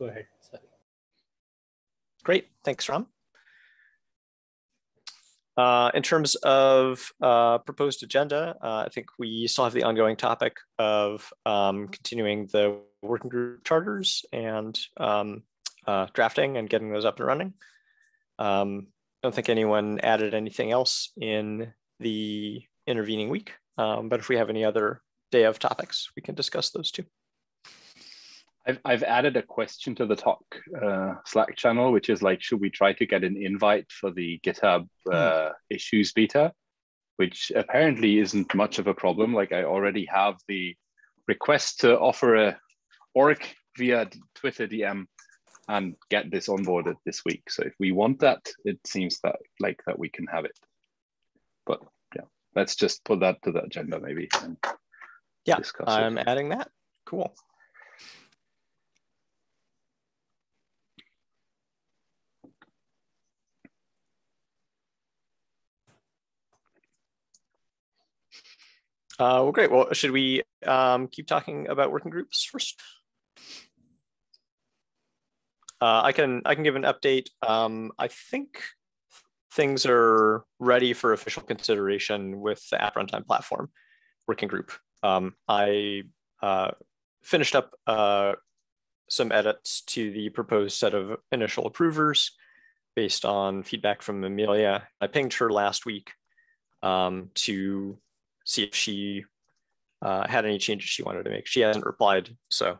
go ahead. Sorry. Great, thanks, Ram. In terms of proposed agenda, I think we still have the ongoing topic of continuing the working group charters and drafting and getting those up and running. I don't think anyone added anything else in the intervening week, but if we have any other day of topics, we can discuss those too. I've added a question to the TOC Slack channel, which is like, should we try to get an invite for the GitHub issues beta, which apparently isn't much of a problem. Like I already have the request to offer a org via Twitter DM and get this onboarded this week. So if we want that, it seems that we can have it. But yeah, let's just put that to the agenda maybe. And yeah, discuss I'm adding that. Cool. Well, great. Well, should we keep talking about working groups first? I can give an update. I think things are ready for official consideration with the App Runtime Platform working group. I finished up some edits to the proposed set of initial approvers based on feedback from Amelia. I pinged her last week to see if she had any changes she wanted to make. She hasn't replied, so,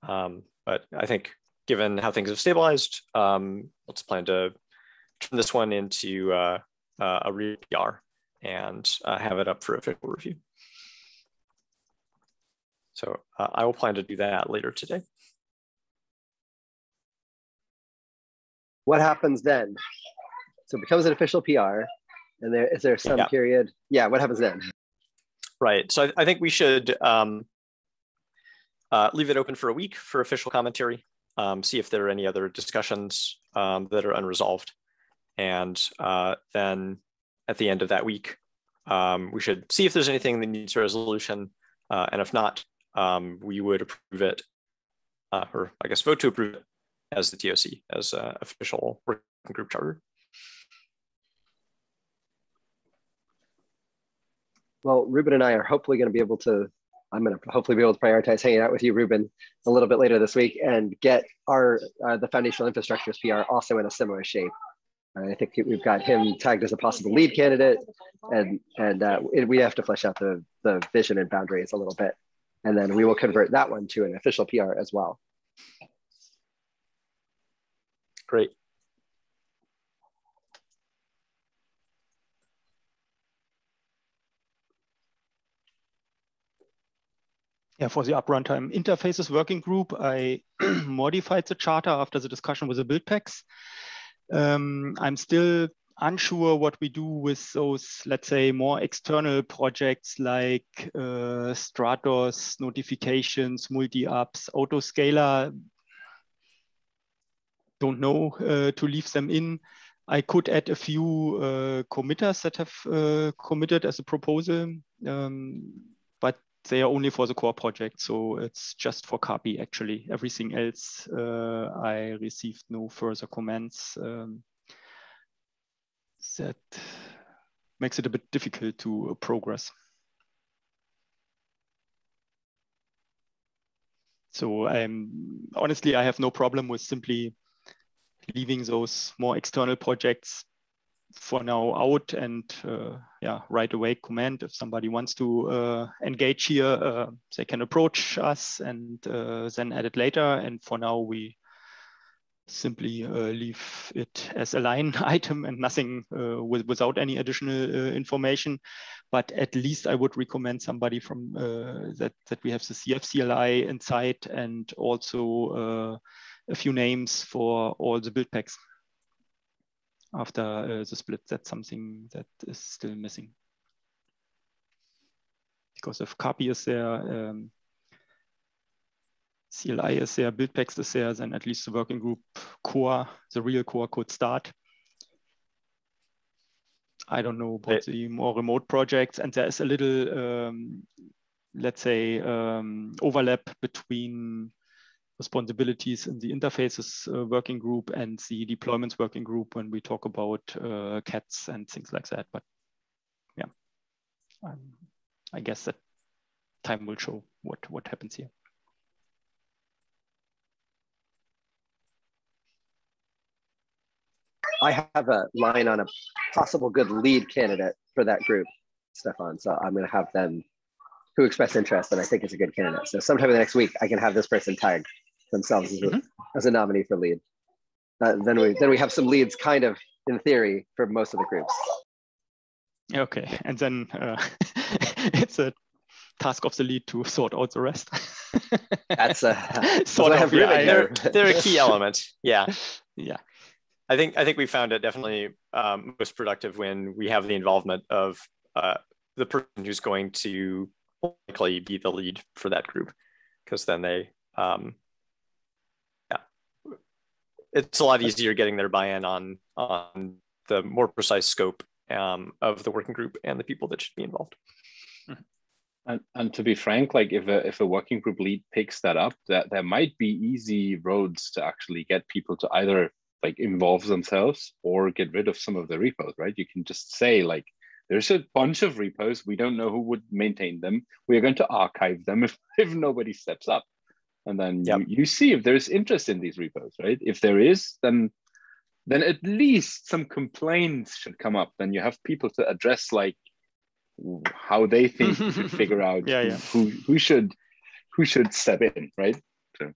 but I think given how things have stabilized, let's plan to turn this one into a real PR and have it up for official review. So I will plan to do that later today. What happens then? So it becomes an official PR, and is there some period? Yeah, what happens then? Right, so I think we should leave it open for a week for official commentary, see if there are any other discussions that are unresolved. And then at the end of that week, we should see if there's anything that needs resolution. And if not, we would approve it, or I guess vote to approve it as the TOC, as an official working group charter. Well, Ruben and I are hopefully going to be able to, I'm going to hopefully be able to prioritize hanging out with you, Ruben, a little bit later this week and get our the foundational infrastructures PR also in a similar shape. I think we've got him tagged as a possible lead candidate, and we have to flesh out the vision and boundaries a little bit. And then we will convert that one to an official PR as well. Great. Yeah, for the App Runtime Interfaces Working Group, I modified the charter after the discussion with the build packs. I'm still unsure what we do with those, let's say, more external projects like Stratos, notifications, multi-apps, autoscaler. Don't know to leave them in. I could add a few committers that have committed as a proposal, but they are only for the core project, so it's just for copy actually. Everything else, I received no further comments. That makes it a bit difficult to progress. So honestly, I have no problem with simply leaving those more external projects for now out and yeah, right away comment. If somebody wants to engage here, they can approach us and then add it later. And for now, we simply leave it as a line item and nothing without any additional information. But at least I would recommend somebody from that we have the CFCLI inside, and also a few names for all the build packs after the split. That's something that is still missing. Because if copy is there, CLI is there, build packs is there, then at least the working group core, the real core, could start. I don't know about the more remote projects, and there is a little, let's say, overlap between responsibilities in the interfaces working group and the deployments working group when we talk about cats and things like that. But yeah, I guess that time will show what happens here. I have a line on a possible good lead candidate for that group, Stefan. So I'm going to have them who express interest and I think is a good candidate. So sometime in the next week, I can have this person tag themselves as a nominee for lead. Then we have some leads kind of in theory for most of the groups. Okay, and then it's a task of the lead to sort out the rest. That's sort of. Yeah, they're a key element. Yeah. Yeah. I think we found it definitely most productive when we have the involvement of the person who's going to likely be the lead for that group, because then they, it's a lot easier getting their buy-in on the more precise scope of the working group and the people that should be involved. And to be frank, like if a working group lead picks that up, that there might be easy roads to actually get people to either like involve themselves or get rid of some of the repos, right? You can just say like, there's a bunch of repos. We don't know who would maintain them. We are going to archive them if nobody steps up. And then you see if there's interest in these repos, right? If there is, then at least some complaints should come up. Then you have people to address like how they think you should figure out who should step in, right? So.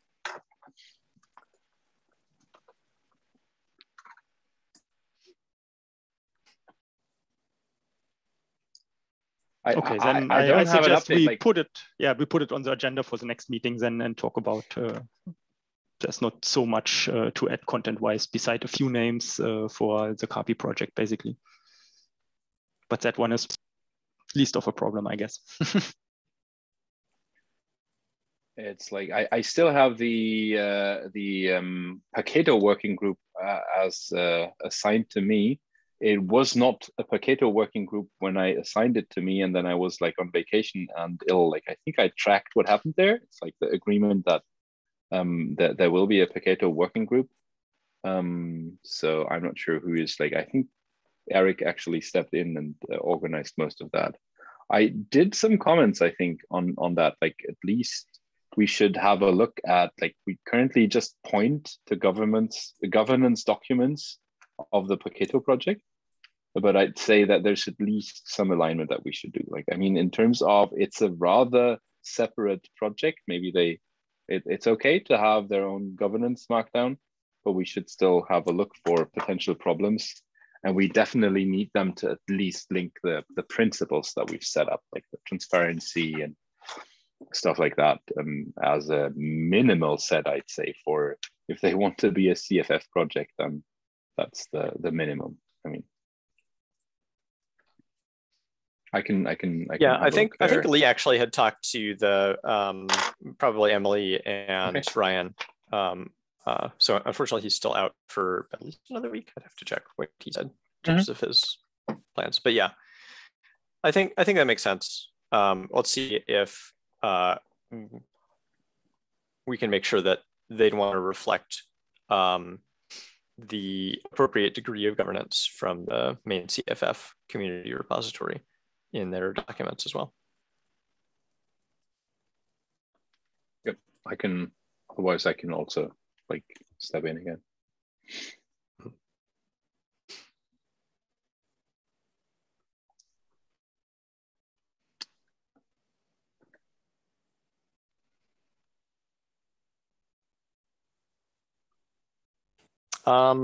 Okay, then I suggest we put it on the agenda for the next meetings and talk about. There's not so much to add content-wise, beside a few names for the copy project, basically. But that one is least of a problem, I guess. It's like I still have the Paketo working group as assigned to me. It was not a Paketo working group when I assigned it to me, and then I was like on vacation and ill. Like I think I tracked what happened there. It's like the agreement that that there will be a Paketo working group. So I'm not sure who is like. I think Eric actually stepped in and organized most of that. I did some comments, I think, on that. Like at least we should have a look at like we currently just point to the governance documents of the Paketo project. But I'd say that there's at least some alignment that we should do. Like, I mean, in terms of it's a rather separate project, maybe it's okay to have their own governance markdown, but we should still have a look for potential problems. And we definitely need them to at least link the principles that we've set up, like the transparency and stuff like that, as a minimal set, I'd say, for if they want to be a CFF project, then that's the minimum. I mean, I can. Yeah, I think Lee actually had talked to the probably Emily and Ryan. So unfortunately, he's still out for at least another week. I'd have to check what he said in terms of his plans. But yeah, I think that makes sense. Let's see if we can make sure that they'd want to reflect the appropriate degree of governance from the main CFF community repository in their documents as well. Yep, I can. Otherwise, I can also like step in again.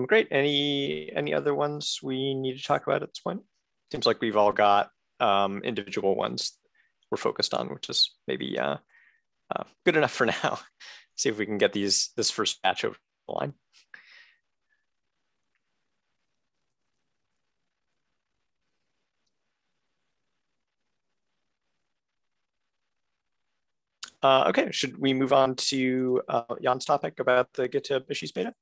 Great. Any other ones we need to talk about at this point? Seems like we've all got individual ones we're focused on, which is maybe good enough for now. See if we can get this first batch over the line. Okay, should we move on to Jan's topic about the GitHub issues beta?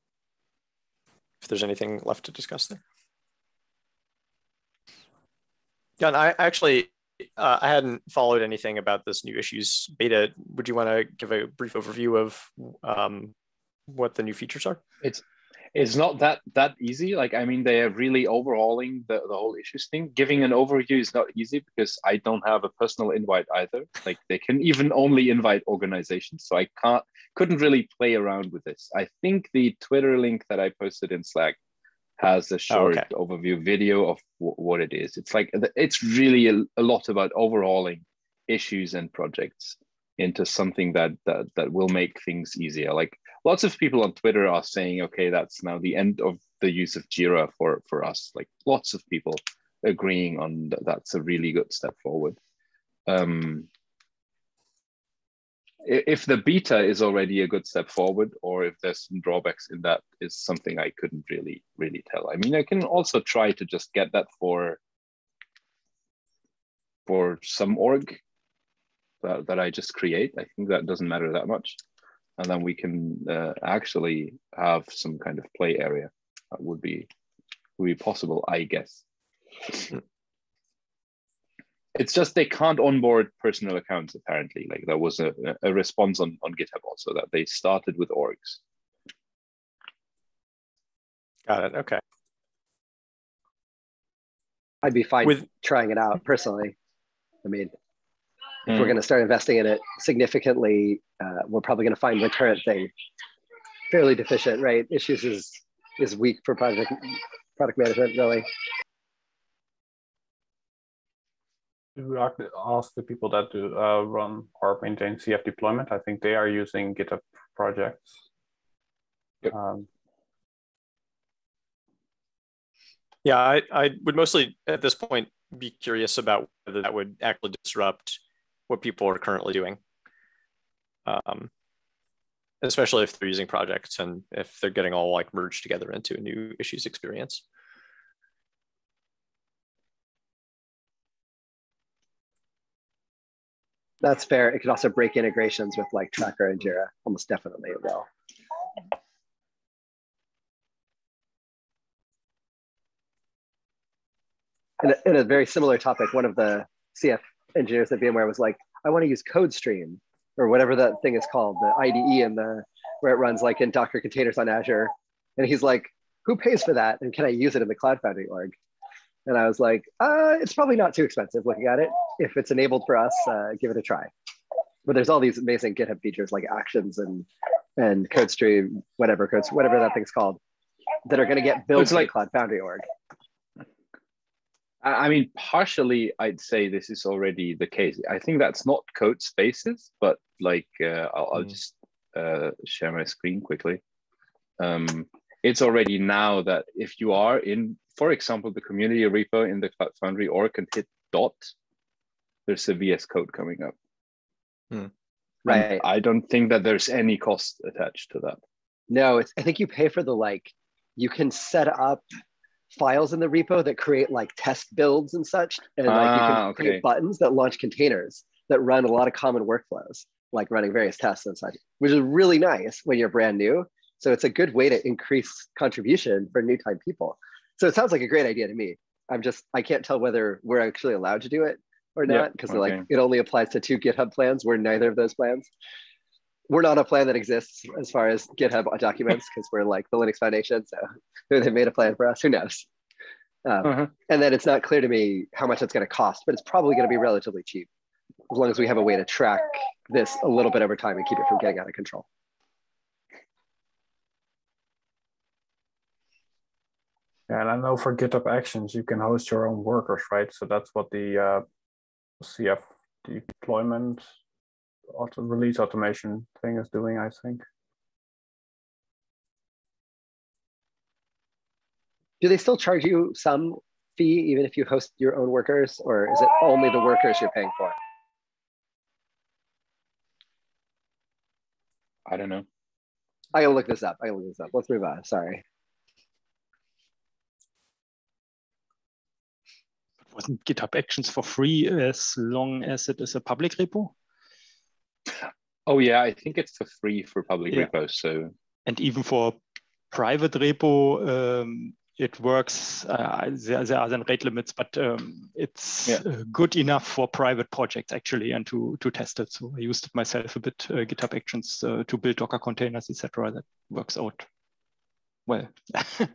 If there's anything left to discuss there. Jan, I actually I hadn't followed anything about this new issues beta. Would you want to give a brief overview of what the new features are? It's not that easy. Like, I mean, they are really overhauling the whole issues thing. Giving an overview is not easy because I don't have a personal invite either. Like, they can even only invite organizations, so I couldn't really play around with this. I think the Twitter link that I posted in Slack has a short overview video of what it is. It's like, it's really a lot about overhauling issues and projects into something that will make things easier. Like, lots of people on Twitter are saying, okay, that's now the end of the use of Jira for us. Like, lots of people agreeing on that's a really good step forward. If the beta is already a good step forward, or if there's some drawbacks in that, is something I couldn't really tell. I mean, I can also try to just get that for some org that I just create. I think that doesn't matter that much. And then we can actually have some kind of play area. That would be possible, I guess. It's just they can't onboard personal accounts, apparently. Like, there was a response on GitHub also that they started with orgs. Got it, okay. I'd be fine with trying it out personally. I mean, if we're going to start investing in it significantly, we're probably going to find the current thing fairly deficient, right? Issues is weak for product management, really. We ask the people that do run or maintain CF deployment. I think they are using GitHub projects. Yep. Yeah, I would mostly at this point be curious about whether that would actually disrupt what people are currently doing, especially if they're using projects and if they're getting all like merged together into a new issues experience. That's fair. It could also break integrations with like Tracker and Jira. Almost definitely it will. And in a very similar topic, one of the CF engineers at VMware was like, I want to use CodeStream or whatever that thing is called, the IDE and where it runs like in Docker containers on Azure. And he's like, who pays for that? And can I use it in the Cloud Foundry org? And I was like, it's probably not too expensive looking at it. If it's enabled for us, give it a try. But there's all these amazing GitHub features like actions and CodeStream, whatever that thing's called, that are going to get built like Cloud Foundry org. I mean, partially, I'd say this is already the case. I think that's not code spaces, but like, I'll just share my screen quickly. It's already now that if you are in, for example, the community repo in the Cloud Foundry org and hit dot, there's a VS Code coming up. Right. And I don't think that there's any cost attached to that. No, I think you pay for the you can set up files in the repo that create like test builds and such. And you can create buttons that launch containers that run a lot of common workflows, like running various tests and such, which is really nice when you're brand new. So it's a good way to increase contribution for new time people. So it sounds like a great idea to me. I can't tell whether we're actually allowed to do it or not, because like it only applies to 2 GitHub plans. We're neither of those plans. We're not a plan that exists as far as GitHub documents, because we're like the Linux Foundation. So they made a plan for us, who knows? And then it's not clear to me how much it's going to cost, but it's probably going to be relatively cheap, as long as we have a way to track this a little bit over time and keep it from getting out of control. Yeah, and I know for GitHub Actions, you can host your own workers, right? So that's what the CF deployment release automation thing is doing, I think. Do they still charge you some fee even if you host your own workers, or is it only the workers you're paying for? I don't know. I gotta look this up. Let's move on. Sorry. Wasn't GitHub Actions for free as long as it is a public repo? Oh yeah, I think it's for free for public repos. So, and even for private repo, it works. There are then rate limits, but it's good enough for private projects actually, and to test it. So I used it myself a bit, GitHub Actions to build Docker containers, etc. That works out well,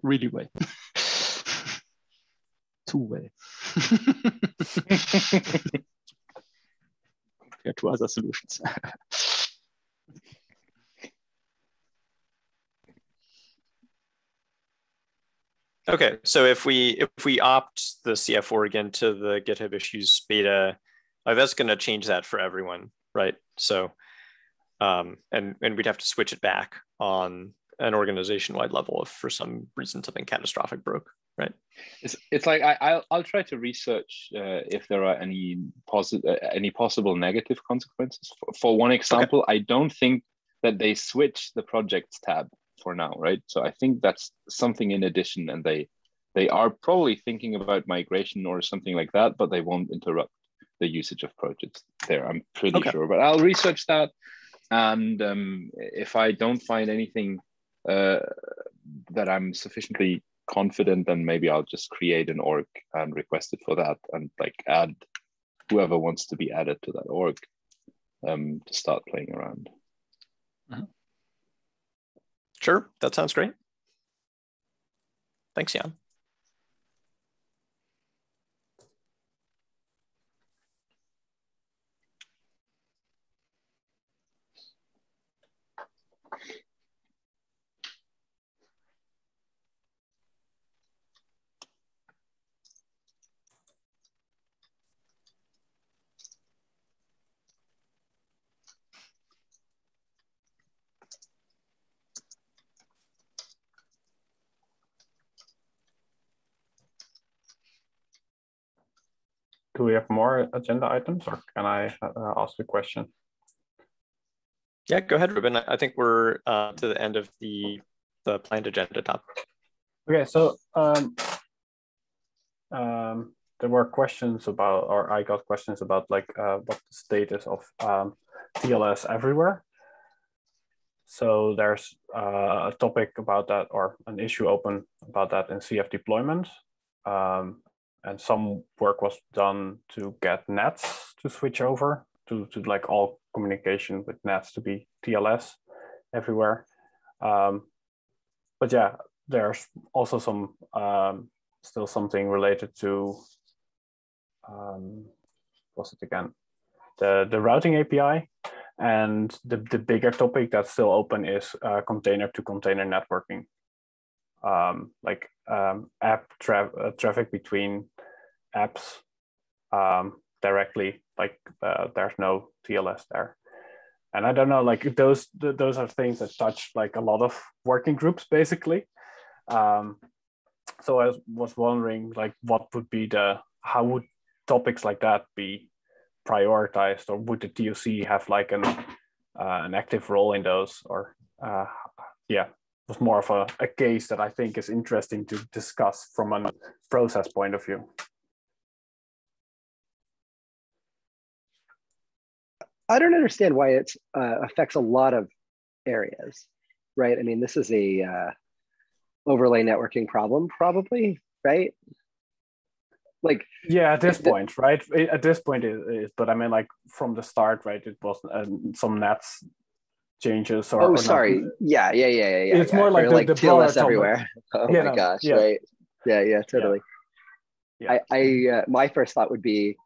really well. Too well. Compared to other solutions. Okay, so if we opt the CF org into the GitHub issues beta, that's going to change that for everyone, right? So, and we'd have to switch it back on an organization-wide level if for some reason something catastrophic broke, right? It's like I'll try to research if there are any possible negative consequences. For one example, okay. I don't think that they switch the projects tab for now, right? So I think that's something in addition, and they are probably thinking about migration or something like that, but they won't interrupt the usage of projects there. I'm pretty sure, but I'll research that. And if I don't find anything that I'm sufficiently confident, then maybe I'll just create an org and request it for that, and like add whoever wants to be added to that org to start playing around. Mm-hmm. Sure, that sounds great. Thanks, Jan. Do we have more agenda items, or can I ask a question? Yeah, go ahead, Ruben. I think we're to the end of the planned agenda topic. Okay, so there were questions about, or I got questions about, like what the status of TLS everywhere. So there's a topic about that, or an issue open about that in CF deployment. And some work was done to get nets to switch over to like all communication with nets to be TLS everywhere. But yeah, there's also some still something related to what's it again? The routing API, and the bigger topic that's still open is container to container networking. Like app traffic between apps directly, like there's no TLS there. And I don't know, like those are things that touch like a lot of working groups basically. So I was wondering, like, what would be how would topics like that be prioritized, or would the TOC have like an active role in those, or yeah. Was more of a case that I think is interesting to discuss from a process point of view. I don't understand why it affects a lot of areas, right? I mean, this is a overlay networking problem, probably, right? Like, yeah, at this point, right? At this point, it is, but I mean, like from the start, right? It was some nets changes, or sorry, yeah. It's more like the TLS everywhere. Oh yeah, my gosh, yeah. Right? Yeah, totally. Yeah. I my first thought would be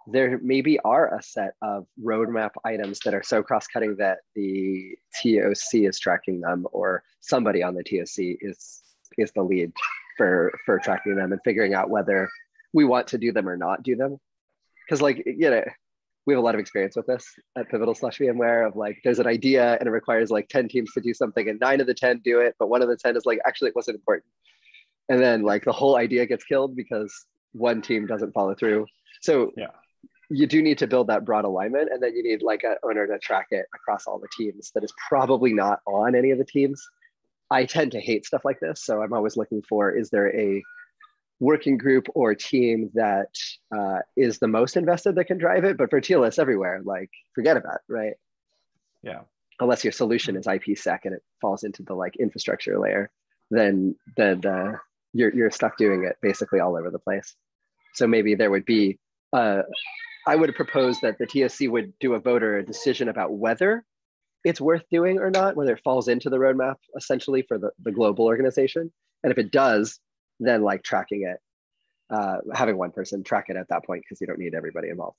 there maybe are a set of roadmap items that are so cross-cutting that the TOC is tracking them, or somebody on the TOC is the lead for tracking them and figuring out whether we want to do them or not do them. Because, like, you know, we have a lot of experience with this at Pivotal/VMware of like, there's an idea and it requires like 10 teams to do something, and 9 of the 10 do it, but 1 of the 10 is like, actually, it wasn't important. And then like the whole idea gets killed because one team doesn't follow through. So yeah, you do need to build that broad alignment, and then you need like an owner to track it across all the teams that is probably not on any of the teams. I tend to hate stuff like this. So I'm always looking for, is there a working group or team that is the most invested that can drive it? But for TLS everywhere, like, forget about it, right? Yeah. Unless your solution is IPsec and it falls into the like infrastructure layer, then you're stuck doing it basically all over the place. So maybe there would be, I would propose that the TOC would do a vote or a decision about whether it's worth doing or not, whether it falls into the roadmap essentially for the global organization. And if it does, then like tracking it, having one person track it at that point, because you don't need everybody involved.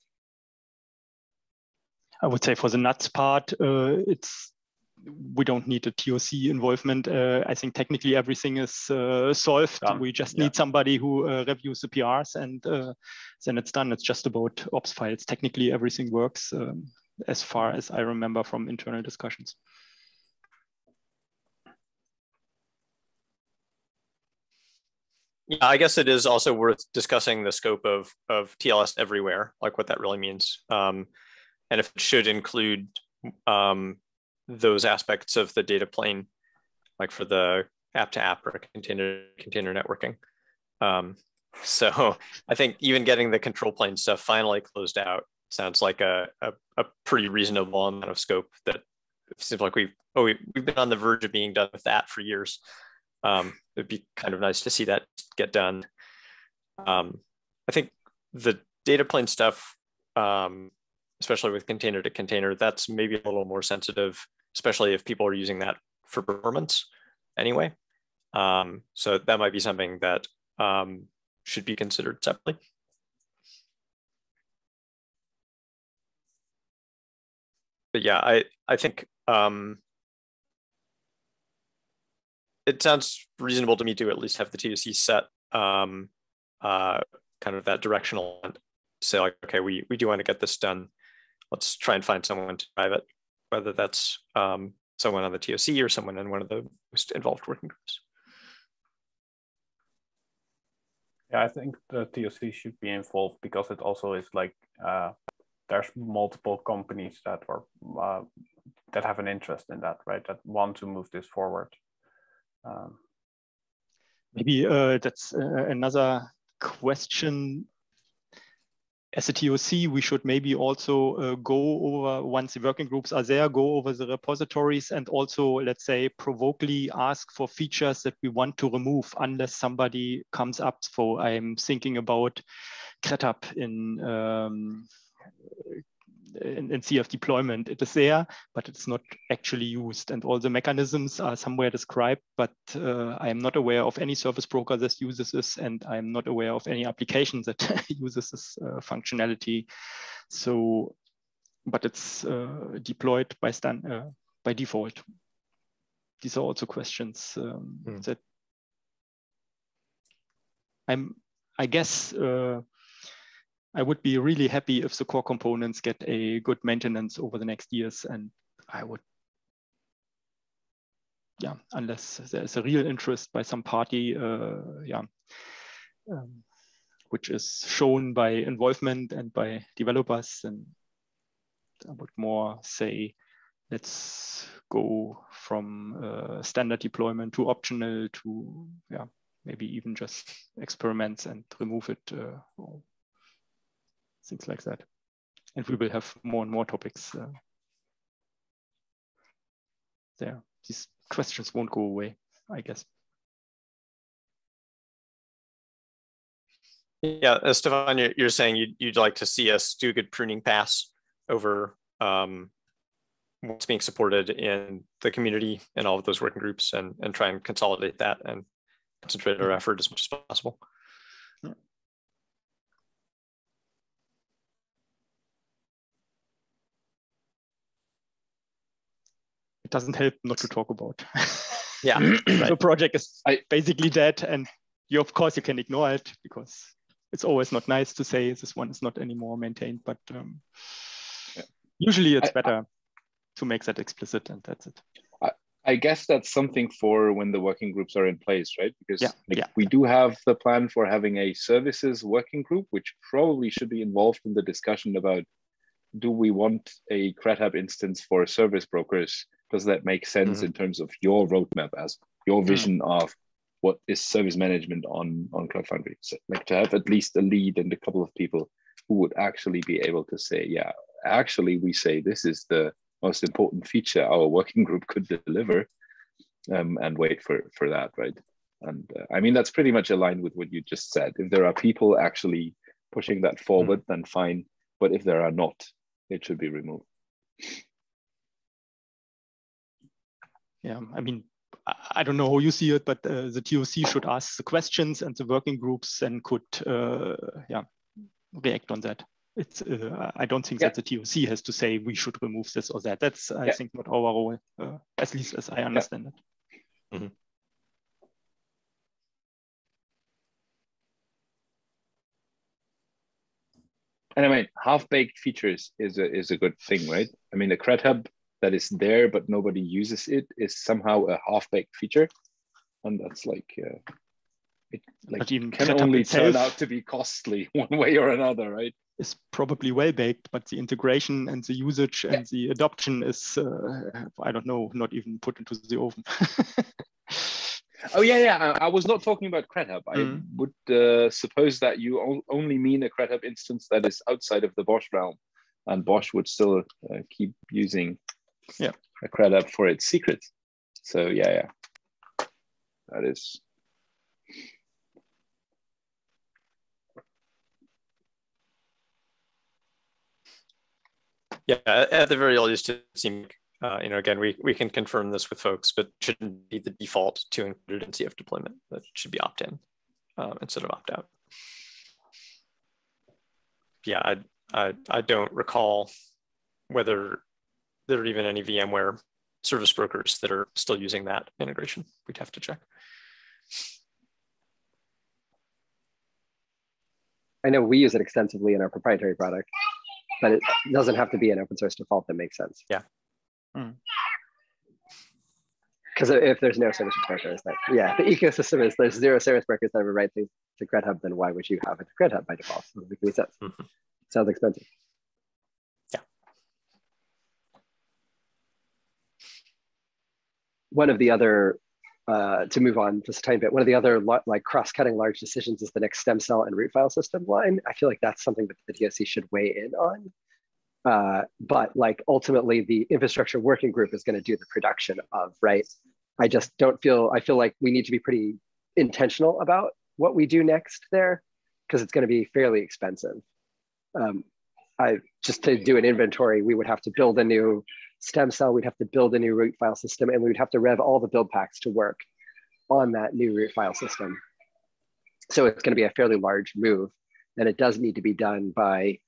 I would say for the nuts part, we don't need a TOC involvement. I think technically everything is solved. We just need somebody who reviews the PRs, and then it's done. It's just about ops files. Technically everything works as far as I remember from internal discussions. Yeah, I guess it is also worth discussing the scope of TLS everywhere, like what that really means. And if it should include those aspects of the data plane, like for the app-to-app or container networking. So I think even getting the control plane stuff finally closed out sounds like a pretty reasonable amount of scope that it seems like we've been on the verge of being done with that for years. It'd be kind of nice to see that get done. I think the data plane stuff, especially with container to container, that's maybe a little more sensitive, especially if people are using that for performance anyway. So that might be something that should be considered separately. But yeah, I think it sounds reasonable to me to at least have the TOC set kind of that directional, say like, okay, we do want to get this done. Let's try and find someone to drive it, whether that's someone on the TOC or someone in one of the most involved working groups. Yeah, I think the TOC should be involved because it also is like there's multiple companies that are that have an interest in that, right? That want to move this forward. Maybe that's another question. As a TOC, we should maybe also go over, once the working groups are there, go over the repositories and also, let's say, provokely ask for features that we want to remove unless somebody comes up. So I'm thinking about CRETUP in CF deployment. It is there, but it's not actually used. And all the mechanisms are somewhere described, but I am not aware of any service broker that uses this, and I'm not aware of any application that uses this functionality. So, but it's deployed by default. These are also questions that I guess, I would be really happy if the core components get a good maintenance over the next years. And I would, yeah, unless there's a real interest by some party, which is shown by involvement and by developers, and I would more say, let's go from standard deployment to optional to, yeah, maybe even just experiments and remove it. Or things like that. And we will have more and more topics there. These questions won't go away, I guess. Yeah, Stefan, you're saying you'd like to see us do a good pruning pass over what's being supported in the community and all of those working groups, and try and consolidate that and concentrate our effort as much as possible. Doesn't help not to talk about. Yeah, right. The project is basically dead, and of course you can ignore it because it's always not nice to say this one is not anymore maintained, but usually it's better to make that explicit, and that's it. I guess that's something for when the working groups are in place, right? Because we do have the plan for having a services working group, which probably should be involved in the discussion about, do we want a CRETUP instance for service brokers? Does that make sense in terms of your roadmap as your vision of what is service management on Cloud Foundry? So like to have at least a lead and a couple of people who would actually be able to say, yeah, actually we say this is the most important feature our working group could deliver, and wait for that, right? And I mean, that's pretty much aligned with what you just said. If there are people actually pushing that forward, then fine. But if there are not, it should be removed. Yeah, I mean, I don't know how you see it, but the TOC should ask the questions, and the working groups then could react on that. It's I don't think that the TOC has to say we should remove this or that. That's I think not our role, at least as I understand it. Mm-hmm. And I mean, half-baked features is a good thing, right? I mean, the CRED hub that is there but nobody uses it is somehow a half-baked feature, and that's like it like can only turn out to be costly one way or another, right? Is probably well baked, but the integration and the usage and the adoption is I don't know, not even put into the oven. Oh yeah. I was not talking about CRED hub. I would suppose that you only mean a CRED hub instance that is outside of the Bosch realm, and Bosch would still keep using a CRED hub for its secrets. So yeah, that is. Yeah, at the very least, it seems, again, we can confirm this with folks, but shouldn't be the default to include in CF deployment. That should be opt-in instead of opt-out. Yeah, I don't recall whether there are even any VMware service brokers that are still using that integration. We'd have to check. I know we use it extensively in our proprietary product, but it doesn't have to be an open source default that makes sense. Yeah. Because if there's no service brokers, the ecosystem is there's zero service brokers that ever write things to CRED hub, then why would you have a CRED hub by default? It doesn't make any sense. Sounds expensive. Yeah. One of the other, to move on just a tiny bit, one of the other like cross-cutting large decisions is the next stem cell and root file system line. I feel like that's something that the TOC should weigh in on. But like ultimately the infrastructure working group is going to do the production of, right? I just don't feel, I feel like we need to be pretty intentional about what we do next there, because it's going to be fairly expensive. Just to do an inventory, we would have to build a new stem cell, we'd have to build a new root file system, and we would have to rev all the build packs to work on that new root file system. So it's going to be a fairly large move, and it does need to be done by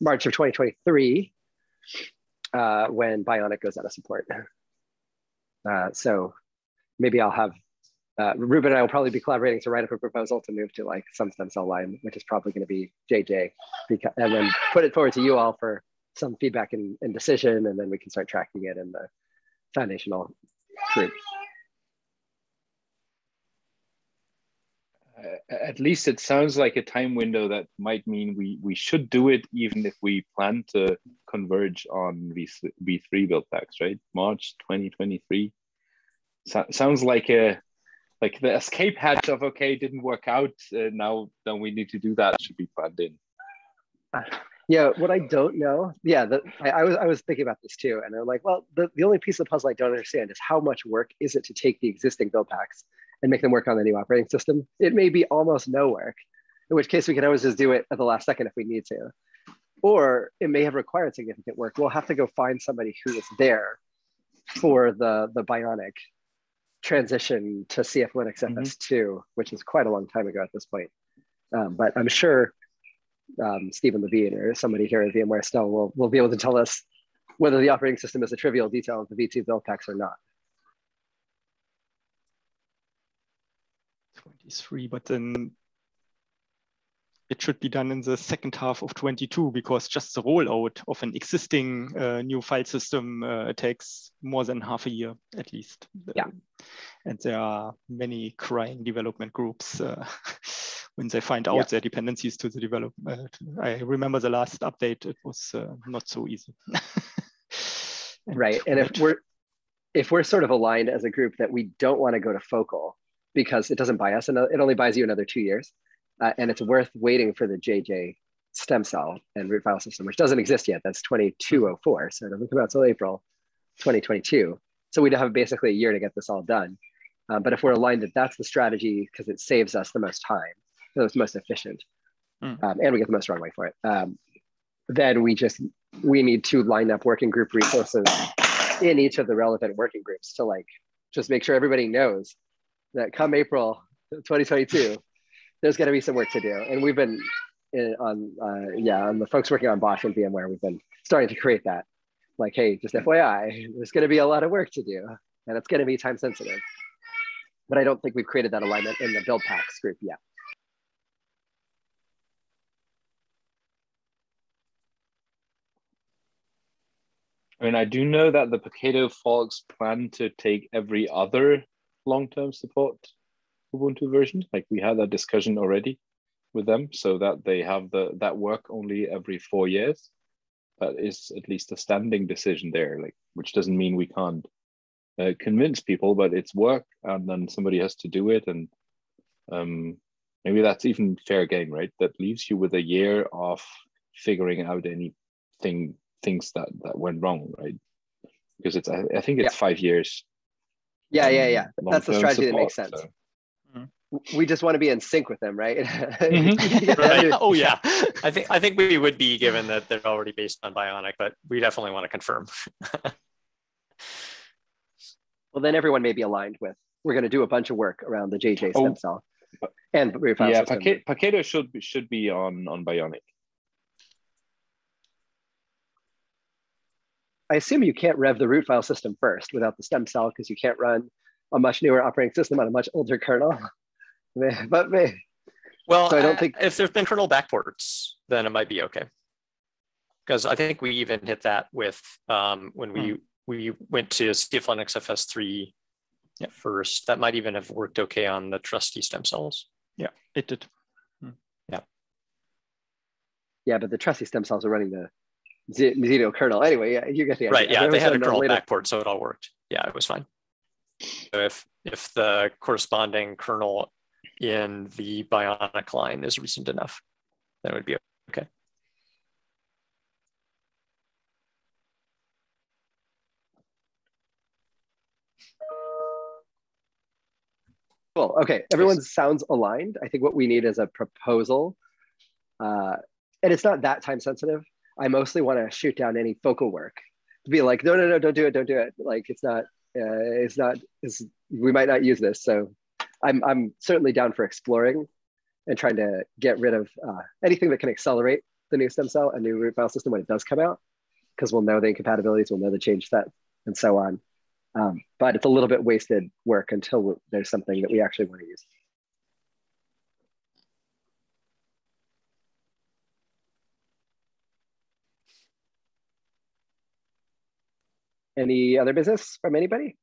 March of 2023, when Bionic goes out of support. So maybe I'll have, Ruben and I will probably be collaborating to write up a proposal to move to like some stem cell line, which is probably going to be JJ, and then put it forward to you all for some feedback and decision, and then we can start tracking it in the foundational group. At least it sounds like a time window that might mean we should do it, even if we plan to converge on V3 build packs, right? March 2023. Sounds like the escape hatch of, okay, didn't work out, now then we need to do that, should be planned in. Yeah, what I don't know, I was thinking about this too, and I'm like, well, the only piece of the puzzle I don't understand is how much work is it to take the existing build packs and make them work on the new operating system. It may be almost no work, in which case we can always just do it at the last second if we need to. Or it may have required significant work. We'll have to go find somebody who is there for the Bionic transition to CF Linux FS2, which is quite a long time ago at this point. But I'm sure Stephen Levine or somebody here at VMware still will be able to tell us whether the operating system is a trivial detail of the V2 build packs or not. 23, but then it should be done in the second half of 22, because just the rollout of an existing new file system takes more than half a year at least. Yeah. And there are many crying development groups when they find out their dependencies to the development. I remember the last update, it was not so easy. Right, and if we're sort of aligned as a group that we don't want to go to focal, because it doesn't buy us, and it only buys you another 2 years. And it's worth waiting for the JJ stem cell and root file system, which doesn't exist yet. That's 2204. So it doesn't come out until April 2022. So we'd have basically a year to get this all done. But if we're aligned that that's the strategy because it saves us the most time, so it's most efficient, and we get the most runway for it, then we need to line up working group resources in each of the relevant working groups to like just make sure everybody knows that come April 2022, there's going to be some work to do. And we've been on the folks working on Bosch and VMware, we've been starting to create that. Like, hey, just FYI, there's going to be a lot of work to do, and it's going to be time sensitive. But I don't think we've created that alignment in the build packs group yet. I mean, I do know that the Pacato folks plan to take every other long-term support Ubuntu version. Like we had that discussion already with them, so that they have that work only every 4 years. That is at least a standing decision there, like, which doesn't mean we can't convince people, but it's work, and then somebody has to do it, and maybe that's even fair game, right? That leaves you with a year of figuring out things that went wrong, right? Because it's I think it's 5 years. Yeah. That's the strategy that makes sense. So. We just want to be in sync with them, right? Right. Oh yeah, I think we would be, given that they're already based on Bionic, but we definitely want to confirm. Well, then everyone may be aligned with, we're going to do a bunch of work around the JJ stem cell and refile system. Pacato should be on Bionic. I assume you can't rev the root file system first without the stem cell, because you can't run a much newer operating system on a much older kernel. Well, so I don't think if there's been kernel backports, then it might be okay. Because I think we even hit that with when we went to CF Linux FS3 first. That might even have worked okay on the trusty stem cells. Yeah, it did. Yeah, but the trusty stem cells are running the Zeno kernel. Anyway, yeah, you get the idea. Right, yeah, they had a kernel backport, so it all worked. Yeah, it was fine. So if the corresponding kernel in the Bionic line is recent enough, then it would be okay. Cool. Okay, everyone sounds aligned. I think what we need is a proposal, and it's not that time sensitive. I mostly want to shoot down any focal work to be like, no, don't do it. Like we might not use this. So I'm certainly down for exploring and trying to get rid of anything that can accelerate the new stem cell and new root file system when it does come out, because we'll know the incompatibilities, we'll know the change set, and so on. But it's a little bit wasted work until there's something that we actually want to use. Any other business from anybody?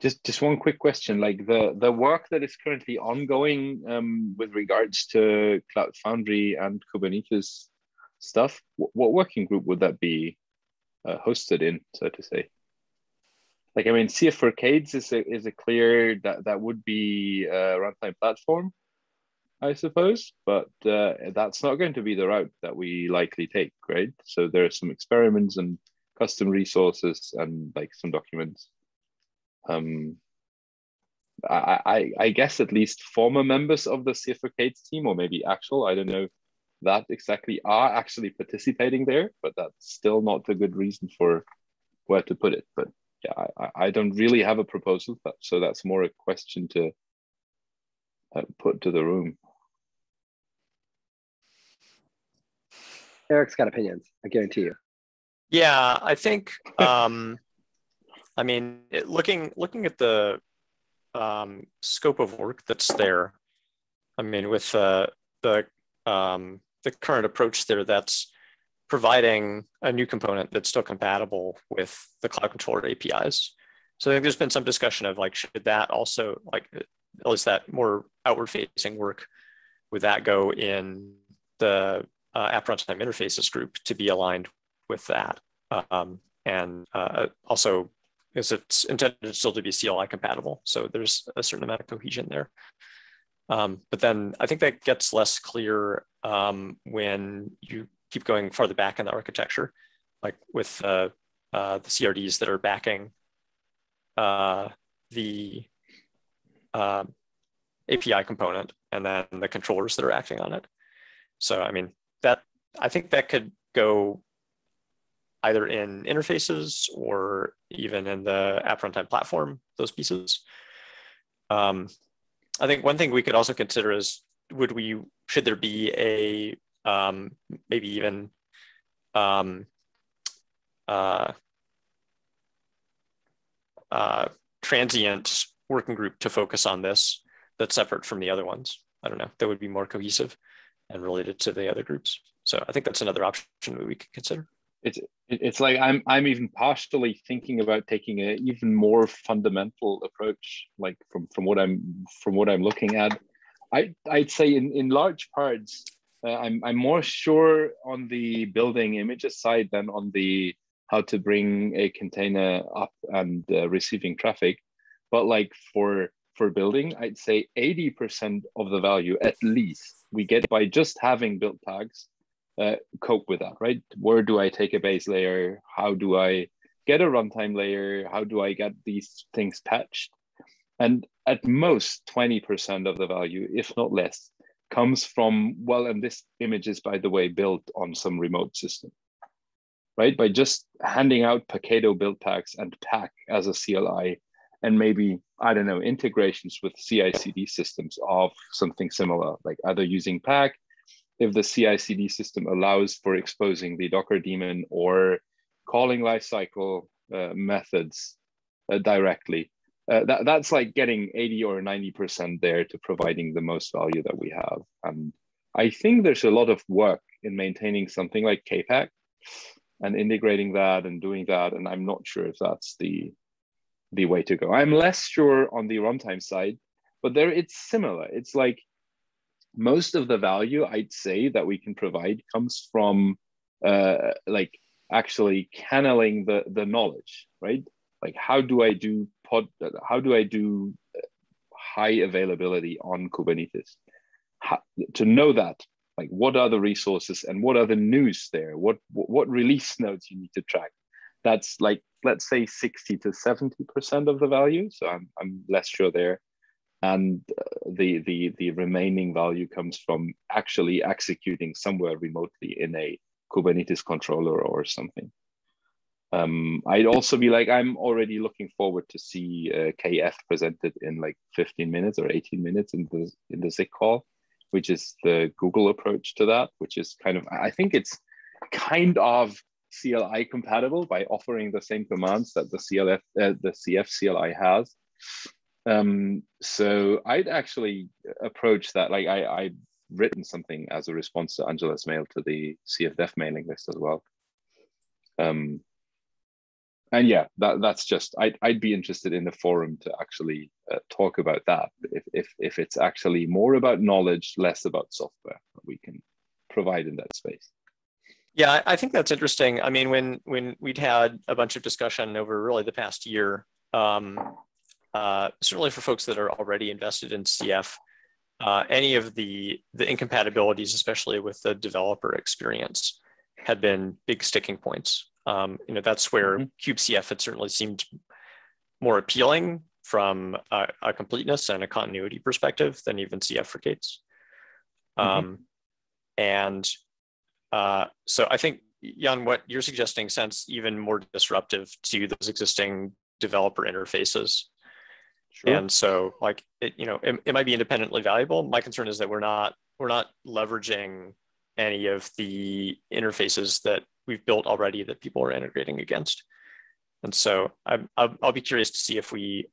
Just one quick question, like the work that is currently ongoing with regards to Cloud Foundry and Kubernetes stuff, what working group would that be hosted in, so to say? Like, I mean, CF for Arcades is a clear that would be a runtime platform, I suppose, but that's not going to be the route that we likely take, right? So there are some experiments and custom resources and like some documents. I guess at least former members of the CF Arcades team, or maybe actual, I don't know that exactly, are actually participating there, but that's still not a good reason for where to put it. But yeah, I don't really have a proposal, so that's more a question to put to the room. Eric's got opinions, I guarantee you. Yeah, I think, I mean, looking at the scope of work that's there, I mean, with the current approach there, that's providing a new component that's still compatible with the Cloud Controller APIs. So I think there's been some discussion of like, should that also, like, at least that more outward facing work, would that go in the app runtime interfaces group to be aligned with that? And also, because it's intended still to be CLI compatible. So there's a certain amount of cohesion there. But then I think that gets less clear when you keep going farther back in the architecture, like with the CRDs that are backing the API component and then the controllers that are acting on it. So, I mean, I think that could go either in interfaces or even in the app runtime platform, those pieces. I think one thing we could also consider is, should there be a, maybe even transient working group to focus on this that's separate from the other ones. I don't know, that would be more cohesive and related to the other groups. So I think that's another option that we could consider. It's like I'm even partially thinking about taking an even more fundamental approach, like from what I'm looking at. I'd say in large parts, I'm more sure on the building images side than on the how to bring a container up and receiving traffic. But like for building, I'd say 80% of the value at least we get by just having build tags. Cope with that, right? Where do I take a base layer? How do I get a runtime layer? How do I get these things patched? And at most 20% of the value, if not less, comes from, well, and this image is, by the way, built on some remote system, right? By just handing out Paketo build tags and pack as a CLI, and maybe, I don't know, integrations with CI/CD systems of something similar, like either using pack, if the CI/CD system allows for exposing the Docker daemon, or calling lifecycle methods directly. That's like getting 80 or 90% there to providing the most value that we have. And I think there's a lot of work in maintaining something like KPack and integrating that and doing that. And I'm not sure if that's the way to go. I'm less sure on the runtime side, but there it's similar. It's like, most of the value I'd say that we can provide comes from like actually channeling the knowledge, right? Like how do I do high availability on Kubernetes? To know that, like what are the resources and what are the news there? What release notes you need to track? That's like, let's say 60 to 70% of the value. So I'm less sure there. And the remaining value comes from actually executing somewhere remotely in a Kubernetes controller or something. I'd also be like, I'm already looking forward to see KF presented in like 15 minutes or 18 minutes in the ZIC call, which is the Google approach to that, which is kind of, I think it's kind of CLI compatible by offering the same commands that the CF CLI has. So I'd actually approach that, like I've written something as a response to Angela's mail to the CFDEF mailing list as well. And yeah, that's just, I'd be interested in the forum to actually talk about that. If it's actually more about knowledge, less about software that we can provide in that space. Yeah, I think that's interesting. I mean, when we'd had a bunch of discussion over really the past year, certainly for folks that are already invested in CF, any of the incompatibilities, especially with the developer experience, had been big sticking points. That's where kubecf had certainly seemed more appealing from a completeness and a continuity perspective than even CF for K8s. So I think, Jan, what you're suggesting sounds even more disruptive to those existing developer interfaces. Sure. And so, like, it might be independently valuable. My concern is that we're not leveraging any of the interfaces that we've built already that people are integrating against. And so I'll be curious to see if we,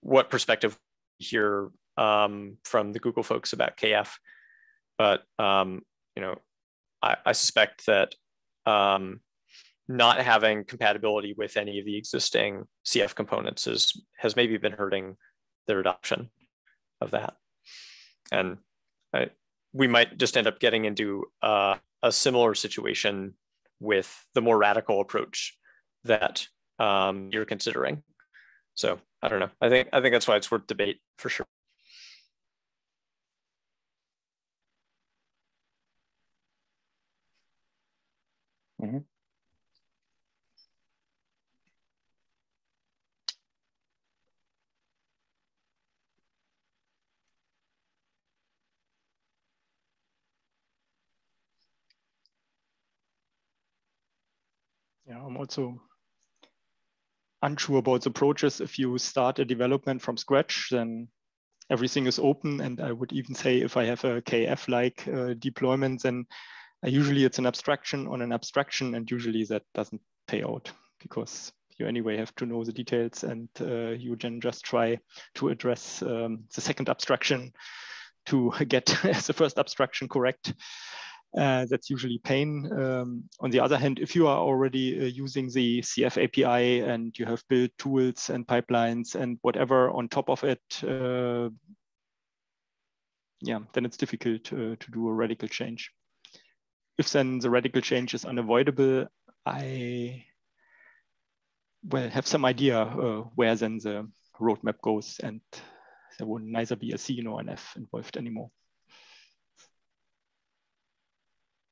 what perspective we hear from the Google folks about KF. But I suspect that not having compatibility with any of the existing CF components has maybe been hurting their adoption of that. And we might just end up getting into a similar situation with the more radical approach that you're considering. So I don't know. I think that's why it's worth debate for sure. Yeah, I'm also unsure about the approaches. If you start a development from scratch, then everything is open. And I would even say if I have a KF-like deployment, then usually it's an abstraction on an abstraction, and usually that doesn't pay out because you anyway have to know the details, and you then just try to address the second abstraction to get the first abstraction correct. That's usually pain. On the other hand, if you are already using the CF API and you have built tools and pipelines and whatever on top of it, yeah, then it's difficult to do a radical change. If then the radical change is unavoidable, I have some idea where then the roadmap goes, and there will neither be a C nor an F involved anymore.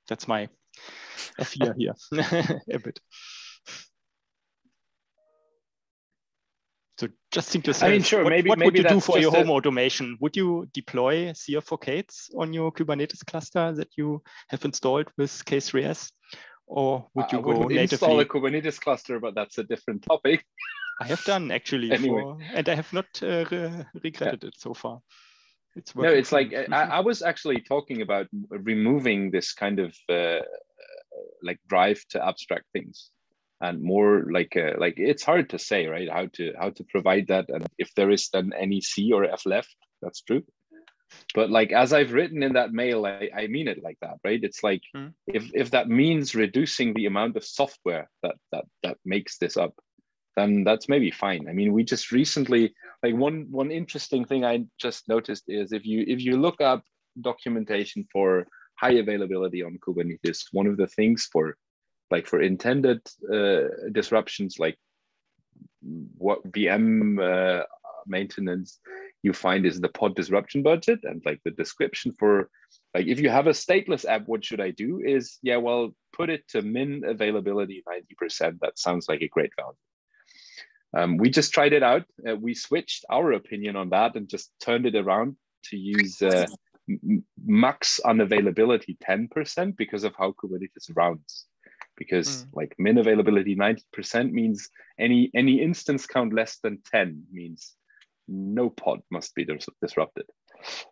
That's my fear here a bit. So just think yourself, I mean, sure, what would you do for your home automation? Would you deploy CF4K on your Kubernetes cluster that you have installed with K3s? Or would you go natively? Install a Kubernetes cluster, but that's a different topic. I have done actually, anyway. And I have not regretted it so far. No, it's like I was actually talking about removing this kind of like drive to abstract things, and more like it's hard to say, right? How to provide that, and if there is then any C or F left, that's true. But like as I've written in that mail, I mean it like that, right? It's like if that means reducing the amount of software that makes this up, then that's maybe fine. I mean, we just recently, like one interesting thing I just noticed is if you look up documentation for high availability on Kubernetes, one of the things for intended disruptions, like what VM maintenance you find is the pod disruption budget, and like the description for like if you have a stateless app, what should I do is, yeah, well, put it to min availability 90%. That sounds like a great value. We just tried it out. We switched our opinion on that and just turned it around to use max unavailability 10% because of how Kubernetes rounds. Because like min availability 90% means any instance count less than 10 means no pod must be disrupted.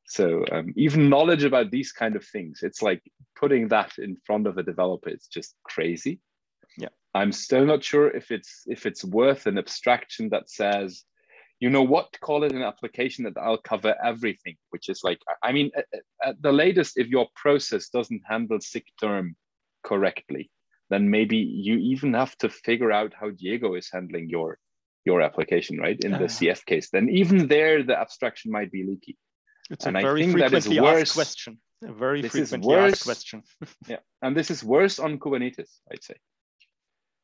So even knowledge about these kind of things, it's like putting that in front of a developer, it's just crazy. Yeah, I'm still not sure if it's worth an abstraction that says, you know what, call it an application that I'll cover everything, which is like, I mean, at the latest, if your process doesn't handle sick term correctly, then maybe you even have to figure out how Diego is handling your application, right? In the CF case, then even there, the abstraction might be leaky. It's and a very frequently asked question. A very frequently asked question. Yeah, and this is worse on Kubernetes, I'd say,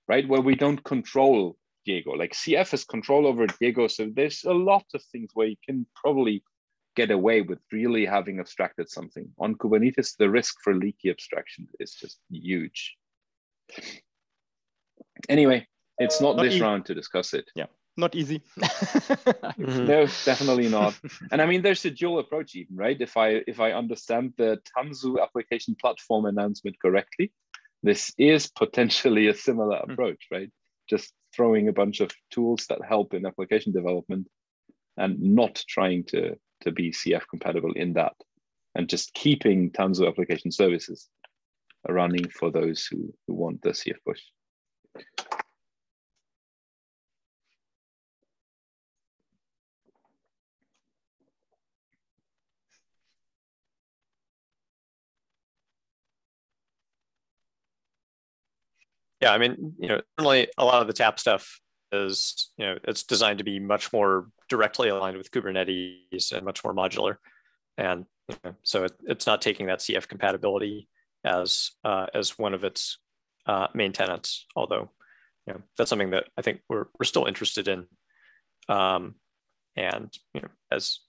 right? Where we don't control Diego. Like CF has control over Diego, so there's a lot of things where you can probably get away with really having abstracted something. On Kubernetes, the risk for leaky abstraction is just huge. Anyway, it's not this round to discuss it. Yeah, not easy. No, definitely not. And I mean, there's a dual approach even, right? If I understand the Tanzu application platform announcement correctly, this is potentially a similar approach, right? Just throwing a bunch of tools that help in application development and not trying to be CF compatible in that, and just keeping Tanzu application services running for those who want the CF push. Yeah, I mean, certainly a lot of the TAP stuff is, it's designed to be much more directly aligned with Kubernetes and much more modular. And so it's not taking that CF compatibility as one of its main tenets, although that's something that I think we're still interested in, and as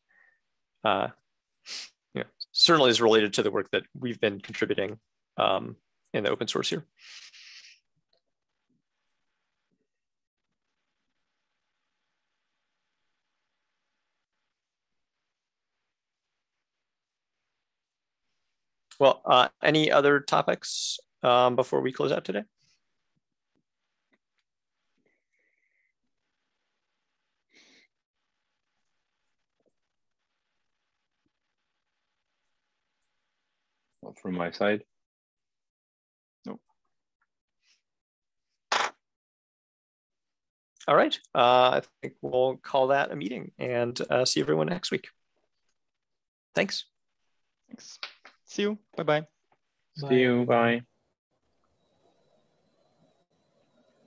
certainly is related to the work that we've been contributing in the open source here. Well, any other topics before we close out today? Not from my side. No. All right. I think we'll call that a meeting and see everyone next week. Thanks. Thanks. See you. Bye-bye. See you. Bye.